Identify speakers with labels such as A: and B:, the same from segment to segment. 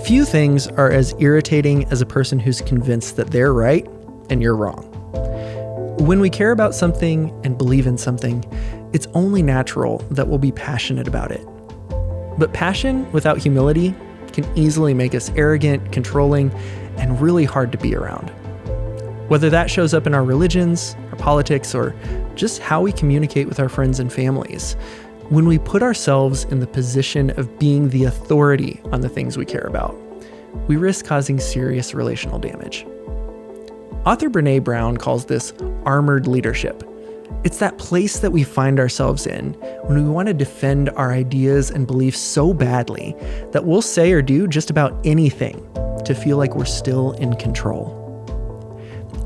A: Few things are as irritating as a person who's convinced that they're right and you're wrong. When we care about something and believe in something, it's only natural that we'll be passionate about it. But passion without humility can easily make us arrogant, controlling, and really hard to be around. Whether that shows up in our religions, our politics, or just how we communicate with our friends and families, when we put ourselves in the position of being the authority on the things we care about, we risk causing serious relational damage. Author Brene Brown calls this armored leadership. It's that place that we find ourselves in when we want to defend our ideas and beliefs so badly that we'll say or do just about anything to feel like we're still in control.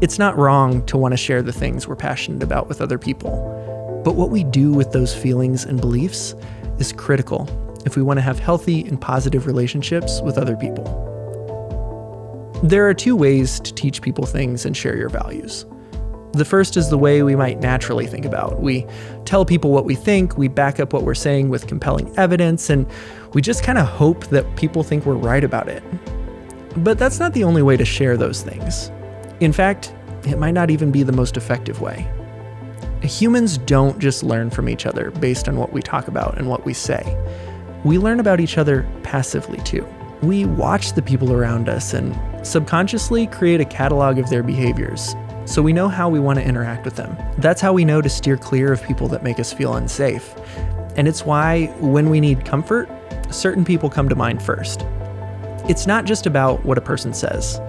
A: It's not wrong to want to share the things we're passionate about with other people. But what we do with those feelings and beliefs is critical if we want to have healthy and positive relationships with other people. There are two ways to teach people things and share your values. The first is the way we might naturally think about. We tell people what we think, we back up what we're saying with compelling evidence, and we just kind of hope that people think we're right about it. But that's not the only way to share those things. In fact, it might not even be the most effective way. Humans don't just learn from each other based on what we talk about and what we say. We learn about each other passively too. We watch the people around us and subconsciously create a catalog of their behaviors, so we know how we want to interact with them. That's how we know to steer clear of people that make us feel unsafe. And it's why, when we need comfort, certain people come to mind first. It's not just about what a person says.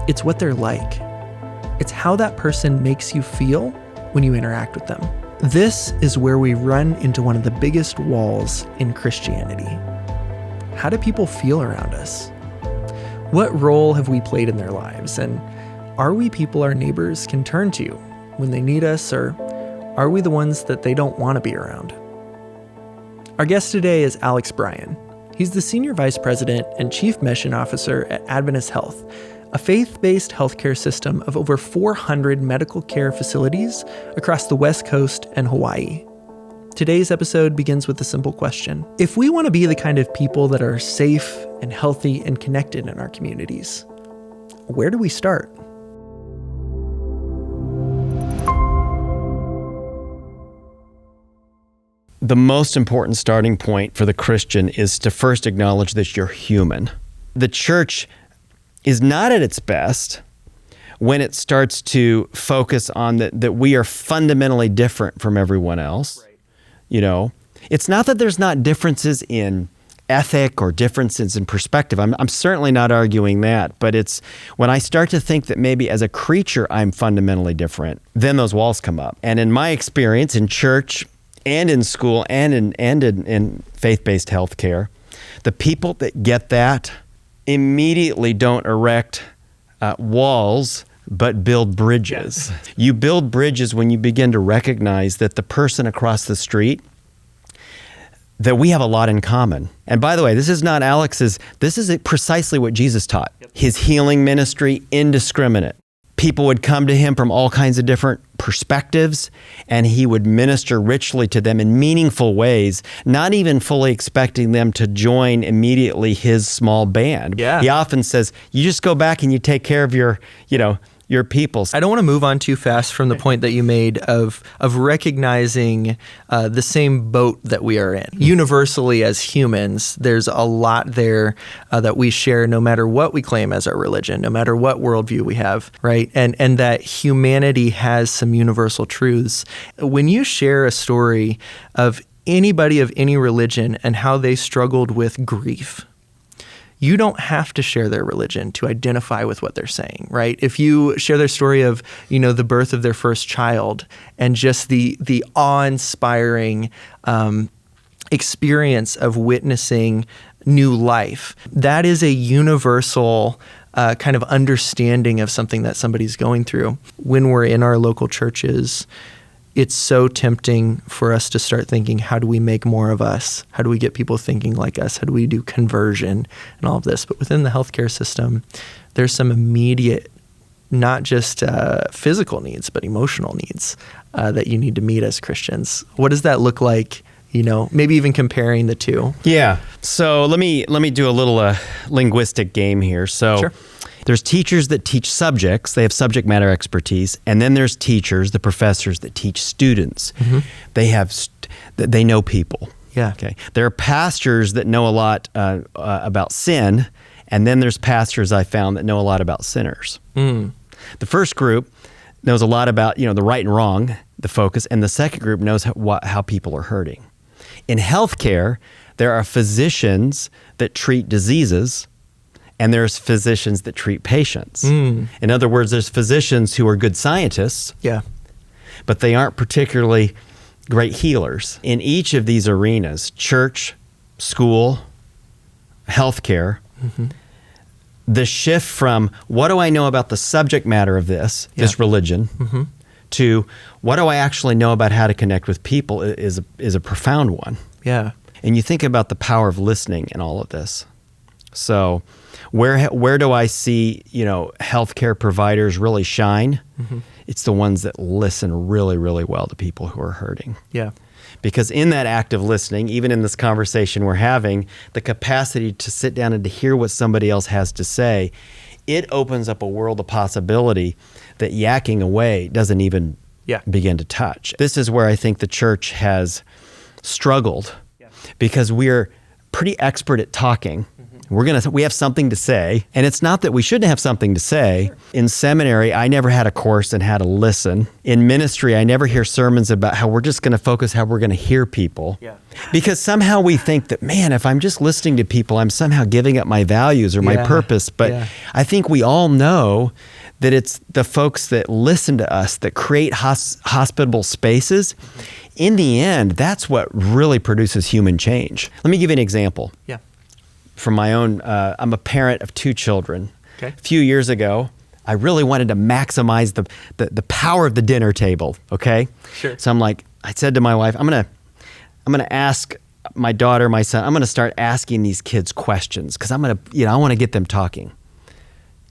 A: It's what they're like. It's how that person makes you feel when you interact with them. This is where we run into one of the biggest walls in Christianity. How do people feel around us? What role have we played in their lives? And are we people our neighbors can turn to when they need us, or are we the ones that they don't want to be around? Our guest today is Bryan. He's the Senior Vice President and Chief Mission Officer at Adventist Health, a faith-based healthcare system of over 400 medical care facilities across the West Coast and Hawaii. Today's episode begins with a simple question. If we want to be the kind of people that are safe and healthy and connected in our communities, where do we start?
B: The most important starting point for the Christian is to first acknowledge that you're human. The church is not at its best when it starts to focus on that we are fundamentally different from everyone else. Right. You know, it's not that there's not differences in ethic or differences in perspective. I'm certainly not arguing that, but it's when I start to think that maybe as a creature I'm fundamentally different, then those walls come up. And in my experience in church and in school and in faith-based healthcare, the people that get that immediately don't erect walls, but build bridges. You build bridges when you begin to recognize that the person across the street, that we have a lot in common. And by the way, this is not Alex's, this is precisely what Jesus taught. His healing ministry, indiscriminate. People would come to him from all kinds of different perspectives, and he would minister richly to them in meaningful ways, not even fully expecting them to join immediately his small band.
A: Yeah.
B: He often says, you just go back and you take care of your people.
A: I don't want to move on too fast from the point that you made of recognizing the same boat that we are in. Universally as humans, there's a lot there that we share no matter what we claim as our religion, no matter what worldview we have, right? And that humanity has some universal truths. When you share a story of anybody of any religion and how they struggled with grief, you don't have to share their religion to identify with what they're saying, right? If you share their story of, the birth of their first child and just the awe-inspiring experience of witnessing new life, that is a universal kind of understanding of something that somebody's going through. When we're in our local churches, it's so tempting for us to start thinking, how do we make more of us? How do we get people thinking like us? How do we do conversion and all of this? But within the healthcare system, there's some immediate, not just physical needs, but emotional needs that you need to meet as Christians. What does that look like maybe even comparing the two.
B: Yeah. So let me do a little linguistic game here. So
A: Sure.
B: there's teachers that teach subjects. They have subject matter expertise. And then there's teachers, the professors that teach students. They know people.
A: Yeah.
B: Okay. There are pastors that know a lot about sin. And then there's pastors I found that know a lot about sinners. The first group knows a lot about, the right and wrong, the focus. And the second group knows how people are hurting. In healthcare, there are physicians that treat diseases, and there's physicians that treat patients. In other words, there's physicians who are good scientists, but they aren't particularly great healers. In each of these arenas, church, school, healthcare, the shift from what do I know about the subject matter of this religion, to what do I actually know about how to connect with people is a profound one.
A: Yeah.
B: And you think about the power of listening in all of this. So where do I see, healthcare providers really shine? It's the ones that listen really, really well to people who are hurting.
A: Yeah.
B: Because in that act of listening, even in this conversation we're having, the capacity to sit down and to hear what somebody else has to say, it opens up a world of possibility that yakking away doesn't even begin to touch. This is where I think the church has struggled because we're pretty expert at talking. We have something to say, and it's not that we shouldn't have something to say. In seminary, I never had a course on how to listen. In ministry, I never hear sermons about how we're just going to focus how we're going to hear people. Because somehow we think that, man, if I'm just listening to people, I'm somehow giving up my values or my purpose. But I think we all know that it's the folks that listen to us that create hospitable spaces. In the end, that's what really produces human change. Let me give you an example. From my own, I'm a parent of 2 children. A few years ago, I really wanted to maximize the power of the dinner table. Okay.
A: Sure.
B: So I said to my wife, I'm gonna ask my daughter, my son, I'm gonna start asking these kids questions because I want to get them talking.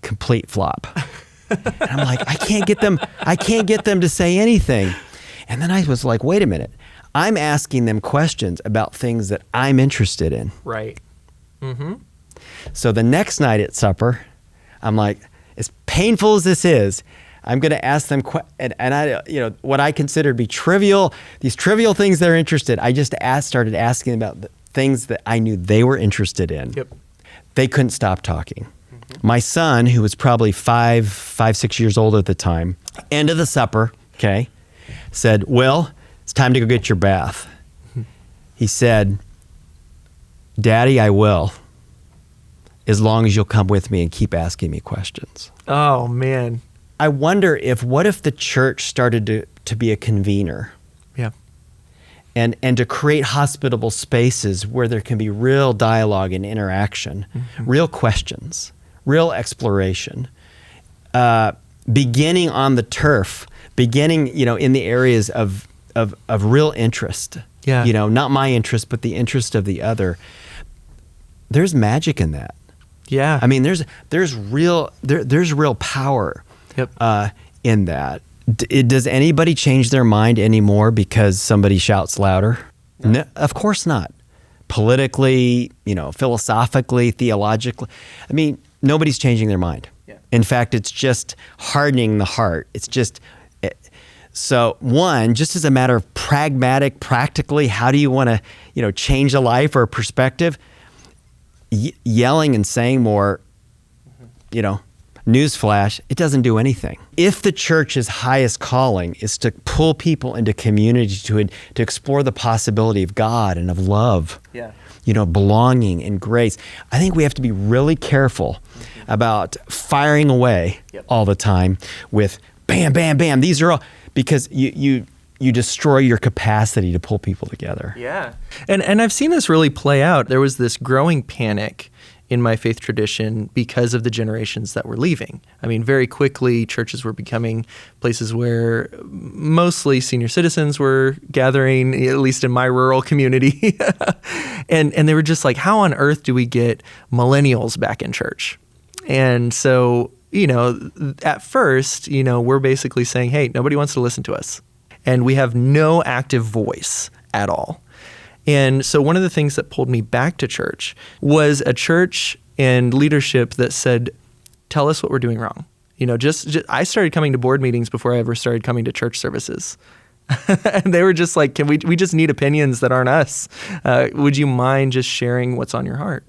B: Complete flop. And I'm like, I can't get them to say anything. And then I was like, wait a minute, I'm asking them questions about things that I'm interested in.
A: Right.
B: So the next night at supper, I'm like, as painful as this is, I'm going to ask them, and I, what I consider to be these trivial things they're interested. I just started asking about the things that I knew they were interested in. They couldn't stop talking. My son, who was probably 6 years old at the time, end of the supper, said, "Will, it's time to go get your bath." He said, "Daddy, I will, as long as you'll come with me and keep asking me questions."
A: Oh, man.
B: I wonder what if the church started to be a convener? And to create hospitable spaces where there can be real dialogue and interaction, real questions, real exploration, beginning on the turf, beginning, in the areas of real interest. Not my interest, but the interest of the other. There's magic in that. I mean, there's real power in that. Does anybody change their mind anymore because somebody shouts louder? No, of course not. Politically, philosophically, theologically. I mean, nobody's changing their mind. In fact, it's just hardening the heart. It's just... So one, just as a matter of practically, how do you want to, change a life or a perspective? Yelling and saying more, newsflash, it doesn't do anything. If the church's highest calling is to pull people into community, to explore the possibility of God and of love, belonging and grace, I think we have to be really careful about firing away all the time with bam, bam, bam. These are all, because you destroy your capacity to pull people together.
A: And I've seen this really play out. There was this growing panic in my faith tradition because of the generations that were leaving. I mean, very quickly, churches were becoming places where mostly senior citizens were gathering, at least in my rural community. and they were just like, how on earth do we get millennials back in church? And so, at first, we're basically saying, hey, nobody wants to listen to us. And we have no active voice at all. And so one of the things that pulled me back to church was a church and leadership that said, tell us what we're doing wrong. Just I started coming to board meetings before I ever started coming to church services. And they were just like, we just need opinions that aren't us. Would you mind just sharing what's on your heart?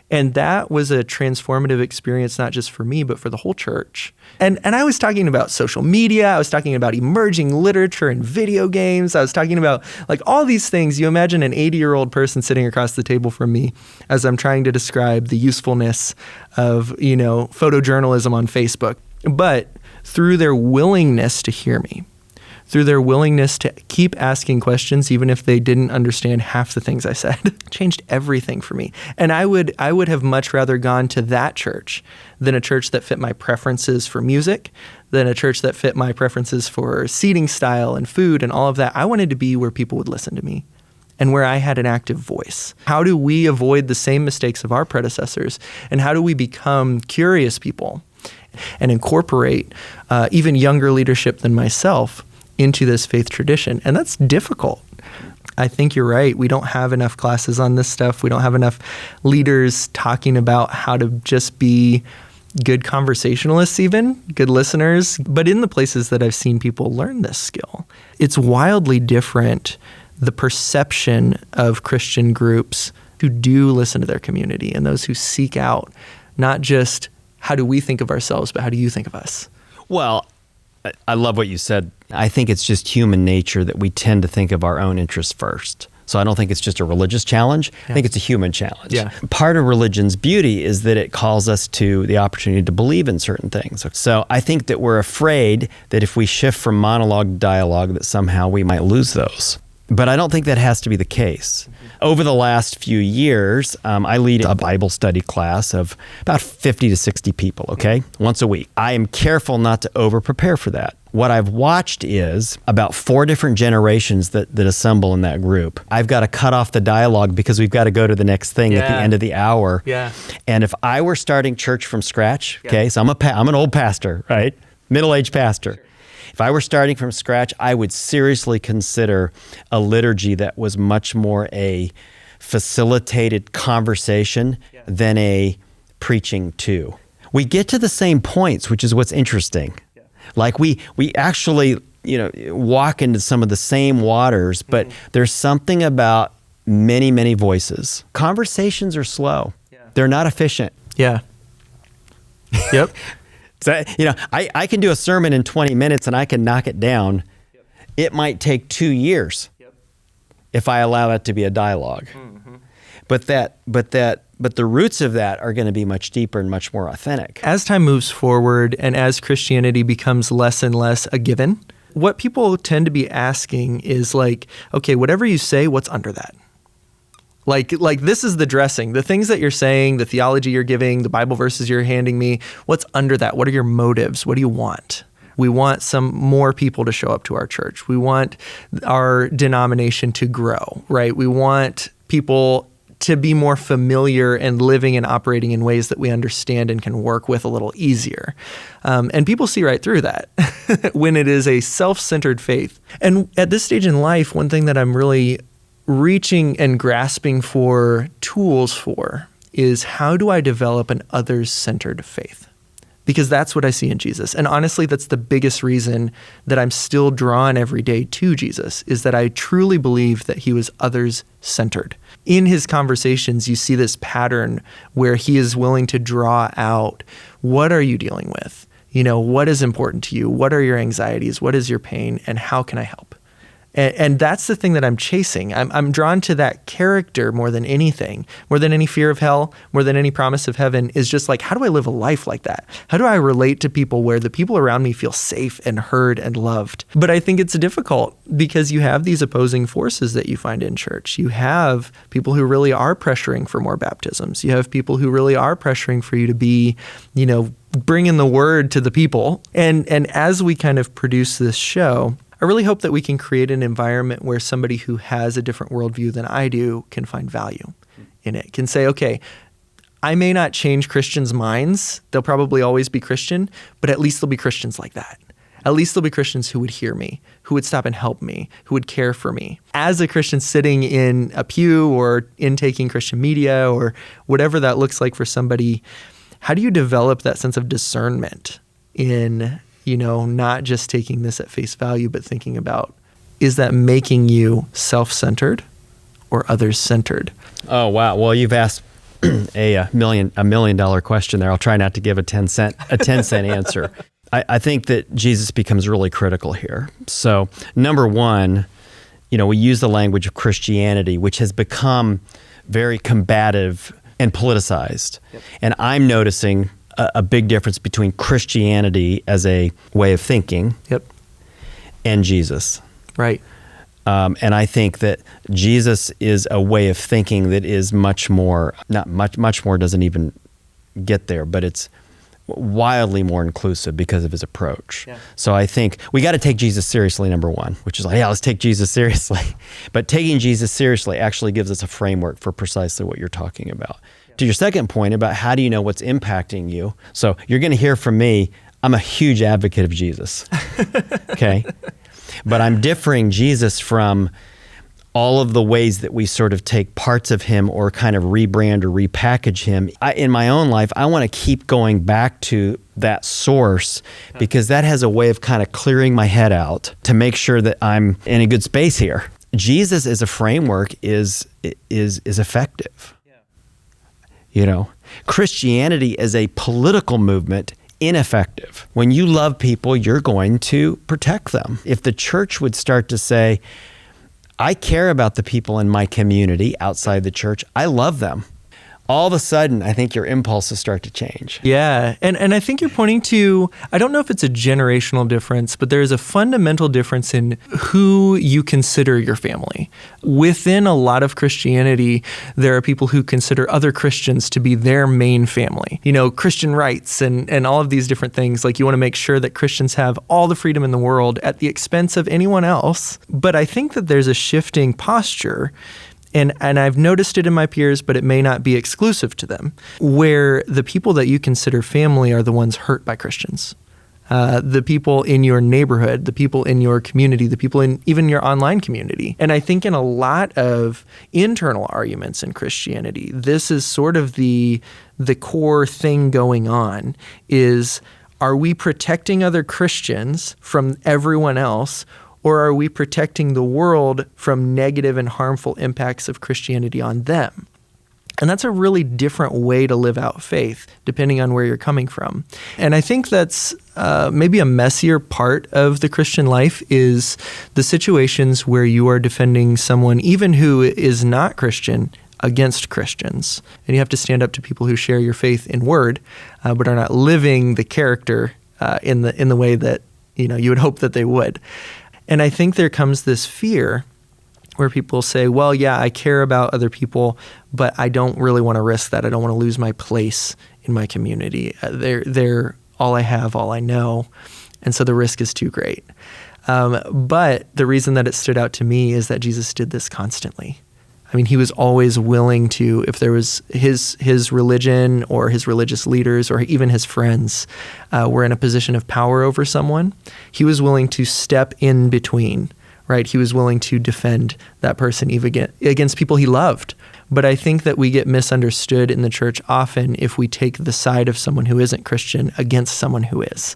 A: And that was a transformative experience, not just for me, but for the whole church. And I was talking about social media. I was talking about emerging literature and video games. I was talking about like all these things. You imagine an 80-year-old person sitting across the table from me as I'm trying to describe the usefulness of, photojournalism on Facebook. But through their willingness to hear me, through their willingness to keep asking questions, even if they didn't understand half the things I said, changed everything for me. And I would have much rather gone to that church than a church that fit my preferences for music, than a church that fit my preferences for seating style and food and all of that. I wanted to be where people would listen to me and where I had an active voice. How do we avoid the same mistakes of our predecessors? And how do we become curious people and incorporate even younger leadership than myself into this faith tradition? And that's difficult. I think you're right. We don't have enough classes on this stuff. We don't have enough leaders talking about how to just be good conversationalists, even good listeners. But in the places that I've seen people learn this skill, it's wildly different, the perception of Christian groups who do listen to their community and those who seek out not just how do we think of ourselves, but how do you think of us?
B: Well, I love what you said. I think it's just human nature that we tend to think of our own interests first. So I don't think it's just a religious challenge. Yeah. I think it's a human challenge.
A: Yeah.
B: Part of religion's beauty is that it calls us to the opportunity to believe in certain things. So I think that we're afraid that if we shift from monologue to dialogue, that somehow we might lose those. But I don't think that has to be the case. Over the last few years, I lead a Bible study class of about 50 to 60 people, okay, once a week. I am careful not to over-prepare for that. What I've watched is about 4 different generations that assemble in that group. I've got to cut off the dialogue because we've got to go to the next thing at the end of the hour.
A: Yeah.
B: And if I were starting church from scratch, okay, so I'm an old pastor, right? Middle-aged pastor. Sure. If I were starting from scratch, I would seriously consider a liturgy that was much more a facilitated conversation than a preaching to. We get to the same points, which is what's interesting. Yeah. Like we actually, walk into some of the same waters, but there's something about many, many voices. Conversations are slow. Yeah. They're not efficient.
A: Yeah. Yep.
B: So, I can do a sermon in 20 minutes and I can knock it down. Yep. It might take 2 years if I allow that to be a dialogue. Mm-hmm. But the roots of that are going to be much deeper and much more authentic.
A: As time moves forward and as Christianity becomes less and less a given, what people tend to be asking is like, okay, whatever you say, what's under that? Like this is the dressing, the things that you're saying, the theology you're giving, the Bible verses you're handing me, what's under that? What are your motives? What do you want? We want some more people to show up to our church. We want our denomination to grow, right? We want people to be more familiar and living and operating in ways that we understand and can work with a little easier. And people see right through that when it is a self-centered faith. And at this stage in life, one thing that I'm really reaching and grasping for tools for is how do I develop an others-centered faith? Because that's what I see in Jesus. And honestly, that's the biggest reason that I'm still drawn every day to Jesus, is that I truly believe that he was others-centered. In his conversations, you see this pattern where he is willing to draw out, what are you dealing with? What is important to you? What are your anxieties? What is your pain? And how can I help? And that's the thing that I'm chasing. I'm drawn to that character more than anything, more than any fear of hell, more than any promise of heaven, is just like, how do I live a life like that? How do I relate to people where the people around me feel safe and heard and loved? But I think it's difficult because you have these opposing forces that you find in church. You have people who really are pressuring for more baptisms. You have people who really are pressuring for you to be, bringing the word to the people. And as we kind of produce this show, I really hope that we can create an environment where somebody who has a different worldview than I do can find value in it, can say, okay, I may not change Christians' minds. They'll probably always be Christian, but at least they'll be Christians like that. at least there'll be Christians who would hear me, who would stop and help me, who would care for me. As a Christian sitting in a pew or intaking Christian media or whatever that looks like for somebody, how do you develop that sense of discernment in, not just taking this at face value, but thinking about, is that making you self-centered or others-centered?
B: Oh, wow. Well, you've asked a $1 million question there. I'll try not to give a 10-cent answer. I think that Jesus becomes really critical here. So, number one, we use the language of Christianity, which has become very combative and politicized. Yep. And I'm noticing a big difference between Christianity as a way of thinking and Jesus.
A: Right.
B: And I think that Jesus is a way of thinking that is much more doesn't even get there, but it's wildly more inclusive because of his approach. Yeah. So I think we got to take Jesus seriously, number one, which is like, let's take Jesus seriously. But taking Jesus seriously actually gives us a framework for precisely what you're talking about. Yeah. To your second point about how do you know what's impacting you? So you're going to hear from me, I'm a huge advocate of Jesus. Okay? But I'm differing Jesus from all of the ways that we sort of take parts of him or kind of rebrand or repackage him. In my own life, I want to keep going back to that source because that has a way of kind of clearing my head out to make sure that I'm in a good space here. Jesus as a framework is effective. Christianity as a political movement, ineffective. When you love people, you're going to protect them. If the church would start to say, I care about the people in my community outside the church, I love them, all of a sudden, I think your impulses start to change.
A: Yeah. And I think you're pointing to, I don't know if it's a generational difference, but there's a fundamental difference in who you consider your family. Within a lot of Christianity, there are people who consider other Christians to be their main family. Christian rights and all of these different things. Like you want to make sure that Christians have all the freedom in the world at the expense of anyone else. But I think that there's a shifting posture. And I've noticed it in my peers, but it may not be exclusive to them, where the people that you consider family are the ones hurt by Christians. The people in your neighborhood, the people in your community, the people in even your online community. And I think in a lot of internal arguments in Christianity, this is sort of the core thing going on is, are we protecting other Christians from everyone else? Or are we protecting the world from negative and harmful impacts of Christianity on them? And that's a really different way to live out faith, depending on where you're coming from. And I think that's maybe a messier part of the Christian life is the situations where you are defending someone, even who is not Christian, against Christians. And you have to stand up to people who share your faith in word, but are not living the character in the way that you would hope that they would. And I think there comes this fear where people say, well, yeah, I care about other people, but I don't really want to risk that. I don't want to lose my place in my community. They're all I have, all I know. And so the risk is too great. But the reason that it stood out to me is that Jesus did this constantly. I mean, he was always willing to, if there was his religion or his religious leaders or even his friends were in a position of power over someone, he was willing to step in between, right? He was willing to defend that person even against people he loved. But I think that we get misunderstood in the church often if we take the side of someone who isn't Christian against someone who is.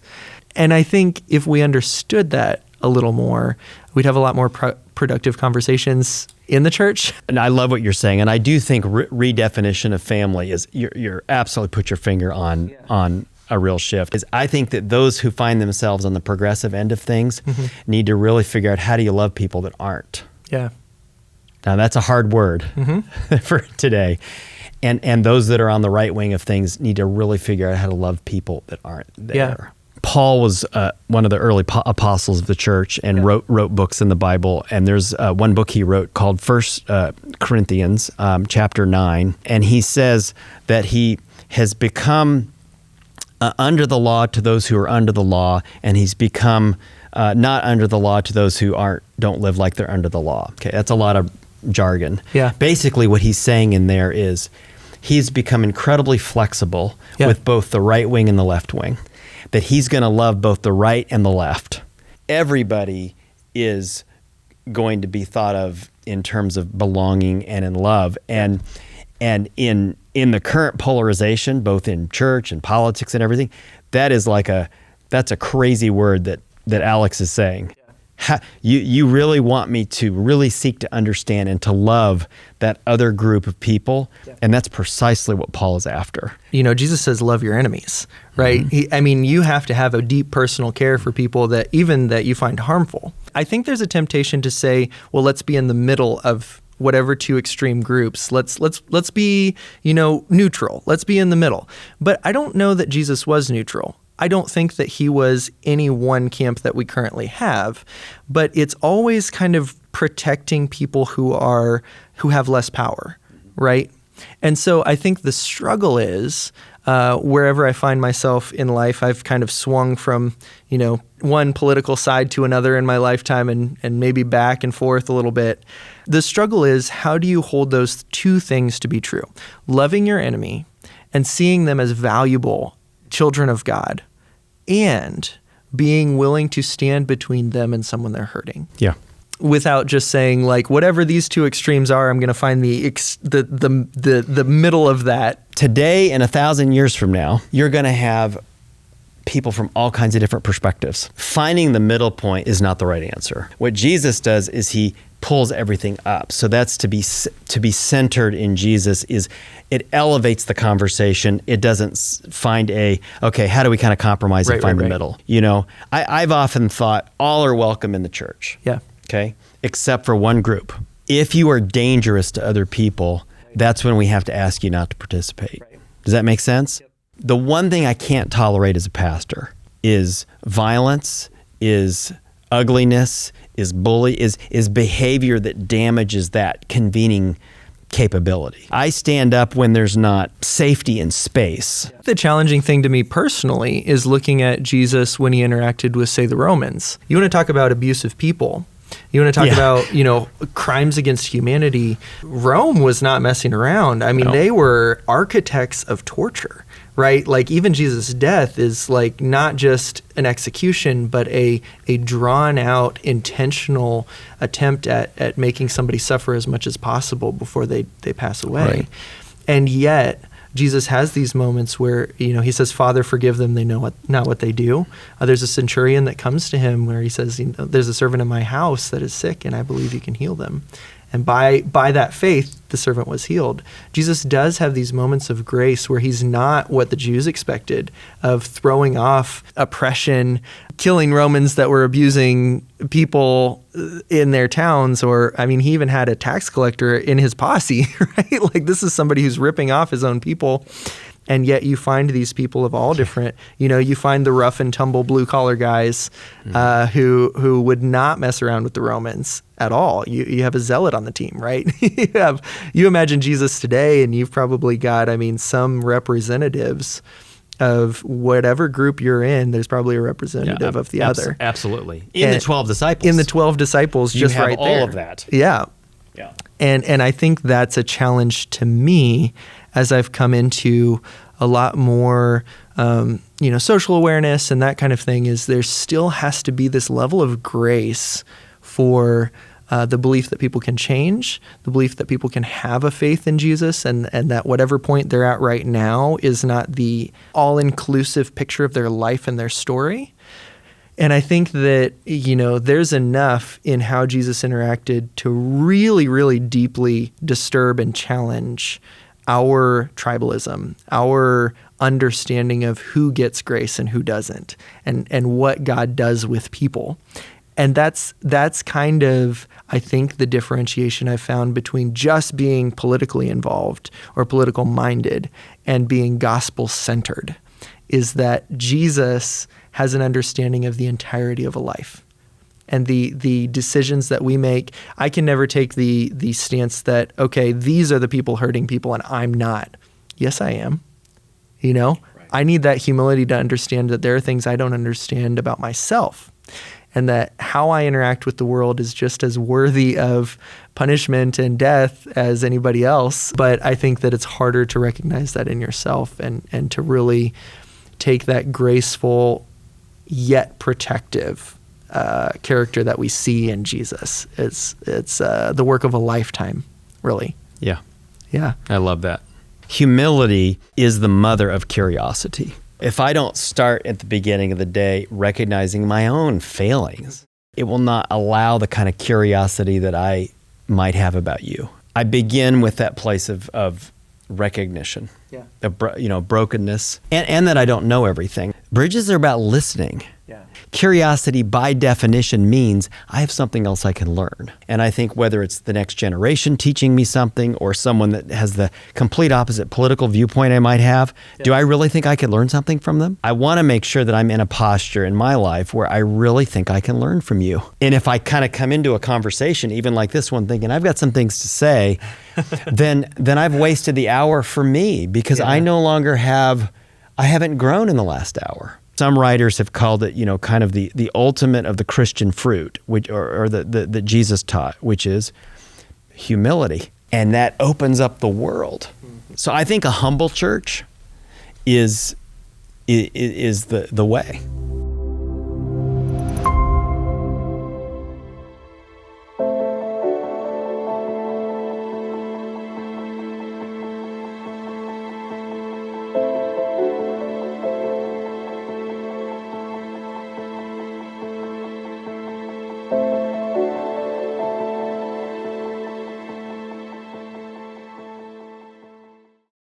A: And I think if we understood that a little more, we'd have a lot more productive conversations in the church.
B: And I love what you're saying. And I do think redefinition of family is, you're absolutely put your finger on a real shift. Is I think that those who find themselves on the progressive end of things need to really figure out, how do you love people that aren't?
A: Yeah.
B: Now that's a hard word for today. And those that are on the right wing of things need to really figure out how to love people that aren't there.
A: Yeah.
B: Paul was one of the early apostles of the church and wrote books in the Bible. And there's one book he wrote called 1 Corinthians chapter 9. And he says that he has become under the law to those who are under the law, and he's become not under the law to those who don't live like they're under the law. Okay, that's a lot of jargon. Yeah. Basically what he's saying in there is he's become incredibly flexible with both the right wing and the left wing. That he's going to love both the right and the left. everybody is going to be thought of in terms of belonging and in love. And in the current polarization, both in church and politics and everything, that's a crazy word that Alex is saying. You really want me to really seek to understand and to love that other group of people. Yeah. And that's precisely what Paul is after.
A: Jesus says, love your enemies, right? Mm-hmm. You have to have a deep personal care for people that you find harmful. I think there's a temptation to say, well, let's be in the middle of whatever two extreme groups. Let's be, neutral. Let's be in the middle. But I don't know that Jesus was neutral. I don't think that he was any one camp that we currently have, but it's always kind of protecting people who have less power, right? And so I think the struggle is, wherever I find myself in life, I've kind of swung from, one political side to another in my lifetime and maybe back and forth a little bit. The struggle is, how do you hold those two things to be true? Loving your enemy and seeing them as valuable children of God, and being willing to stand between them and someone they're hurting.
B: Yeah.
A: Without just saying, like, whatever these two extremes are, I'm going to find the middle of that.
B: Today and 1,000 years from now, you're going to have people from all kinds of different perspectives. Finding the middle point is not the right answer. What Jesus does is he pulls everything up. So that's to be centered in Jesus. It elevates the conversation. It doesn't find how do we kind of compromise and find the middle? I've often thought all are welcome in the church.
A: Yeah.
B: Okay. Except for one group. If you are dangerous to other people, that's when we have to ask you not to participate. Does that make sense? Yep. The one thing I can't tolerate as a pastor is violence, is ugliness, is bully, is behavior that damages that convening capability. I stand up when there's not safety and space.
A: The challenging thing to me personally is looking at Jesus when he interacted with, say, the Romans. You want to talk about abusive people. You want to talk about, crimes against humanity. Rome was not messing around. They were architects of torture, right? Like, even Jesus' death is like not just an execution, but a drawn out, intentional attempt at making somebody suffer as much as possible before they pass away. Right. And yet, Jesus has these moments where, he says, Father, forgive them, they know not what they do. There's a centurion that comes to him where he says, there's a servant in my house that is sick, and I believe you can heal them. And by that faith, the servant was healed. Jesus does have these moments of grace where he's not what the Jews expected, of throwing off oppression, killing Romans that were abusing people in their towns. Or, he even had a tax collector in his posse, right? Like, this is somebody who's ripping off his own people. And yet you find these people of all different, you find the rough and tumble blue collar guys who would not mess around with the Romans at all. You have a zealot on the team, right? You imagine Jesus today, and you've probably got, some representatives of whatever group you're in. There's probably a representative of the other.
B: Absolutely. In the 12 disciples.
A: In the 12 disciples, just right there.
B: You have all of that.
A: Yeah.
B: Yeah.
A: And I think that's a challenge to me as I've come into a lot more, social awareness and that kind of thing, is there still has to be this level of grace for the belief that people can change, the belief that people can have a faith in Jesus, and that whatever point they're at right now is not the all-inclusive picture of their life and their story. And I think that, there's enough in how Jesus interacted to really, really deeply disturb and challenge our tribalism, our understanding of who gets grace and who doesn't, and what God does with people. And that's kind of, I think, the differentiation I've found between just being politically involved or political minded and being gospel centered, is that Jesus has an understanding of the entirety of a life. And the decisions that we make, I can never take the stance that, okay, these are the people hurting people and I'm not. Yes, I am. Right. I need that humility to understand that there are things I don't understand about myself, and that how I interact with the world is just as worthy of punishment and death as anybody else. But I think that it's harder to recognize that in yourself and to really take that graceful yet protective character that we see in Jesus. It's the work of a lifetime, really.
B: Yeah.
A: Yeah.
B: I love that. Humility is the mother of curiosity. If I don't start at the beginning of the day recognizing my own failings, it will not allow the kind of curiosity that I might have about you. I begin with that place of recognition, of brokenness, and that I don't know everything. Bridges are about listening.
A: Yeah.
B: Curiosity, by definition, means I have something else I can learn. And I think whether it's the next generation teaching me something or someone that has the complete opposite political viewpoint I might have, do I really think I could learn something from them? I want to make sure that I'm in a posture in my life where I really think I can learn from you. And if I kind of come into a conversation, even like this one, thinking I've got some things to say, then I've wasted the hour for me because I haven't grown in the last hour. Some writers have called it, kind of the ultimate of the Christian fruit, which or that Jesus taught, which is humility, and that opens up the world. So I think a humble church is the way.